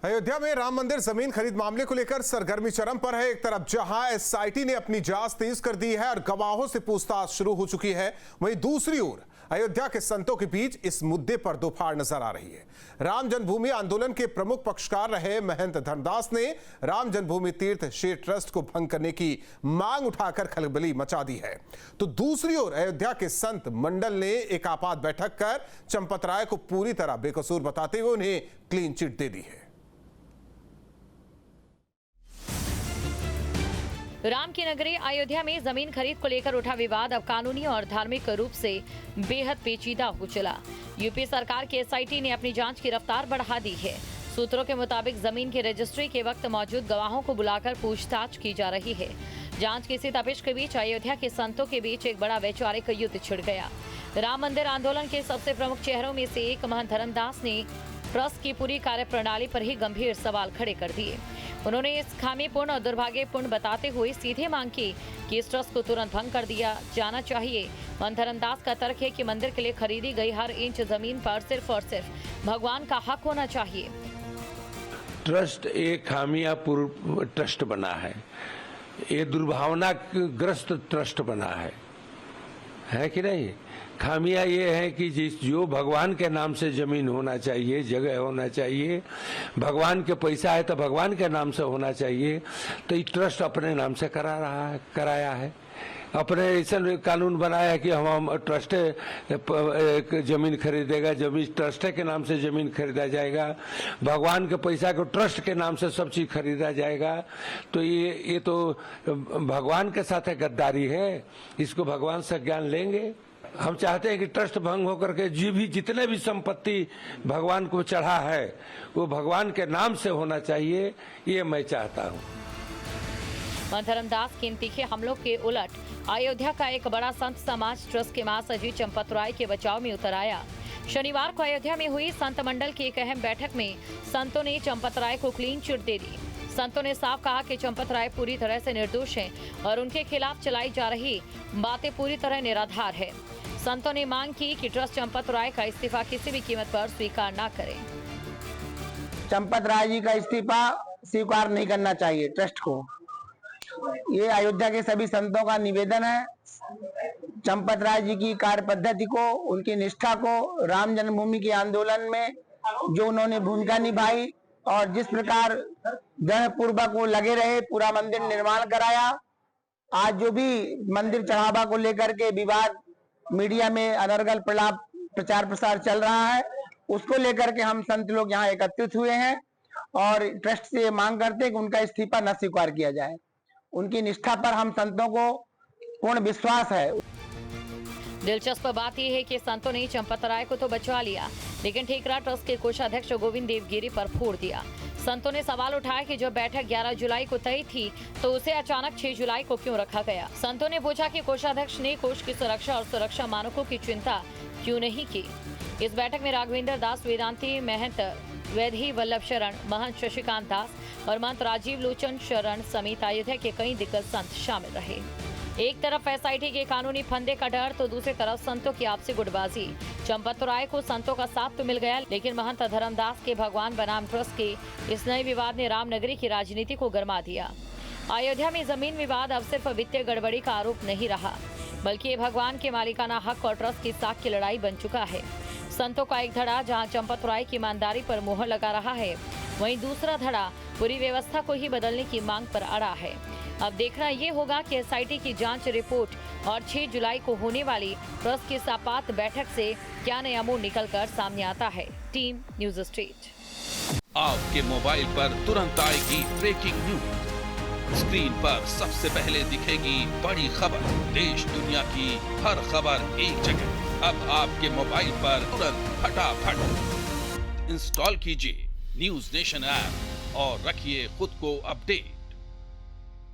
अयोध्या में राम मंदिर जमीन खरीद मामले को लेकर सरगर्मी चरम पर है। एक तरफ जहां एसआईटी ने अपनी जांच तेज कर दी है और गवाहों से पूछताछ शुरू हो चुकी है, वहीं दूसरी ओर अयोध्या के संतों के बीच इस मुद्दे पर दोफाड़ नजर आ रही है। राम जन्मभूमि आंदोलन के प्रमुख पक्षकार रहे महंत धर्मदास ने राम जन्मभूमि तीर्थ क्षेत्र ट्रस्ट को भंग करने की मांग उठाकर खलबली मचा दी है, तो दूसरी ओर अयोध्या के संत मंडल ने एक आपात बैठक कर चंपत राय को पूरी तरह बेकसूर बताते हुए उन्हें क्लीन चिट दे दी है। राम की नगरी अयोध्या में जमीन खरीद को लेकर उठा विवाद अब कानूनी और धार्मिक रूप से बेहद पेचीदा हो चला। यूपी सरकार की एसआईटी ने अपनी जांच की रफ्तार बढ़ा दी है। सूत्रों के मुताबिक जमीन की रजिस्ट्री के वक्त मौजूद गवाहों को बुलाकर पूछताछ की जा रही है। जांच की इसी तपिश के बीच अयोध्या के संतों के बीच एक बड़ा वैचारिक युद्ध छिड़ गया। राम मंदिर आंदोलन के सबसे प्रमुख चेहरों में से एक महंत धर्मदास ने ट्रस्ट की पूरी कार्यप्रणाली पर ही गंभीर सवाल खड़े कर दिए। उन्होंने इस खामीपूर्ण और दुर्भाग्यपूर्ण बताते हुए सीधे मांग की कि इस ट्रस्ट को तुरंत भंग कर दिया जाना चाहिए। महंत धर्मदास का तर्क है कि मंदिर के लिए खरीदी गई हर इंच जमीन पर सिर्फ और सिर्फ भगवान का हक होना चाहिए। ट्रस्ट एक खामियापूर्ण ट्रस्ट बना है, ये दुर्भावनाग्रस्त ट्रस्ट बना है कि नहीं। खामियां ये है कि जो भगवान के नाम से जमीन होना चाहिए, जगह होना चाहिए, भगवान के पैसा है तो भगवान के नाम से होना चाहिए, तो ये ट्रस्ट अपने नाम से कराया है। अपने ऐसा कानून बनाया कि हम ट्रस्ट जमीन खरीदेगा, जमीन ट्रस्ट के नाम से जमीन खरीदा जाएगा, भगवान के पैसा को ट्रस्ट के नाम से सब चीज खरीदा जाएगा। तो ये तो भगवान के साथ गद्दारी है। इसको भगवान से ज्ञान लेंगे। हम चाहते हैं कि ट्रस्ट भंग होकर के जितने भी संपत्ति भगवान को चढ़ा है वो भगवान के नाम से होना चाहिए, ये मैं चाहता हूँ। महंत धर्मदास के इन तीखे हमलों के उलट अयोध्या का एक बड़ा संत समाज ट्रस्ट के महासचिव चंपत राय के बचाव में उतर आया। शनिवार को अयोध्या में हुई संत मंडल की एक अहम बैठक में संतों ने चंपत राय को क्लीन चिट दे दी। संतों ने साफ कहा कि चंपत राय पूरी तरह से निर्दोष हैं और उनके खिलाफ चलाई जा रही बातें पूरी तरह निराधार है। संतों ने मांग की कि ट्रस्ट चंपत राय का इस्तीफा किसी भी कीमत पर स्वीकार न करे। चंपत राय जी का इस्तीफा स्वीकार नहीं करना चाहिए ट्रस्ट को। ये अयोध्या के सभी संतों का निवेदन है। चंपत राय जी की कार्य पद्धति को, उनकी निष्ठा को, राम जन्मभूमि के आंदोलन में जो उन्होंने भूमिका निभाई और जिस प्रकार दृढ़ पूर्वक वो लगे रहे, पूरा मंदिर निर्माण कराया। आज जो भी मंदिर चढ़ावा को लेकर के विवाद मीडिया में अनर्गल प्रचार प्रसार चल रहा है, उसको लेकर के हम संत लोग यहाँ एकत्रित हुए हैं और ट्रस्ट से मांग करते हैं कि उनका इस्तीफा न स्वीकार किया जाए। उनकी निष्ठा पर हम संतों को पूर्ण विश्वास है। दिलचस्प बात यह है कि संतों ने चंपत राय को तो बचा लिया, लेकिन ठेकरा ट्रस्ट के कोषाध्यक्ष गोविंद देवगिरी पर फोड़ दिया। संतों ने सवाल उठाया कि जब बैठक 11 जुलाई को तय थी तो उसे अचानक 6 जुलाई को क्यों रखा गया। संतों ने पूछा कि कोषाध्यक्ष ने कोष की सुरक्षा और सुरक्षा मानकों की चिंता क्यों नहीं की। इस बैठक में राघवेंद्र दास, वेदांती महंत वैधी वल्लभ शरण, महंत शशिकांत दास और महंत राजीव लोचन शरण समेत अयोध्या के कई दिग्गज संत शामिल रहे। एक तरफ एसआईटी के कानूनी फंदे का डर तो दूसरी तरफ संतों की आपसी गुटबाजी। चंपत राय को संतों का साथ तो मिल गया, लेकिन महंत धर्मदास के भगवान बनाम ट्रस्ट के इस नए विवाद ने रामनगरी की राजनीति को गरमा दिया। अयोध्या में जमीन विवाद अब सिर्फ वित्तीय गड़बड़ी का आरोप नहीं रहा, बल्कि ये भगवान के मालिकाना हक और ट्रस्ट की साख की लड़ाई बन चुका है। संतों का एक धड़ा जहाँ चंपत राय की ईमानदारी पर मोहर लगा रहा है, वहीं दूसरा धड़ा पूरी व्यवस्था को ही बदलने की मांग पर अड़ा है। अब देखना ये होगा कि एसआईटी की जांच रिपोर्ट और 6 जुलाई को होने वाली ट्रस्ट की आपात बैठक से क्या नया मोड़ निकलकर सामने आता है। Team news street. आपके मोबाइल पर तुरंत आएगी ब्रेकिंग न्यूज। स्क्रीन पर सबसे पहले दिखेगी बड़ी खबर। देश दुनिया की हर खबर एक जगह। अब आपके मोबाइल पर तुरंत फटाफट इंस्टॉल कीजिए न्यूज नेशन ऐप और रखिए खुद को अपडेट।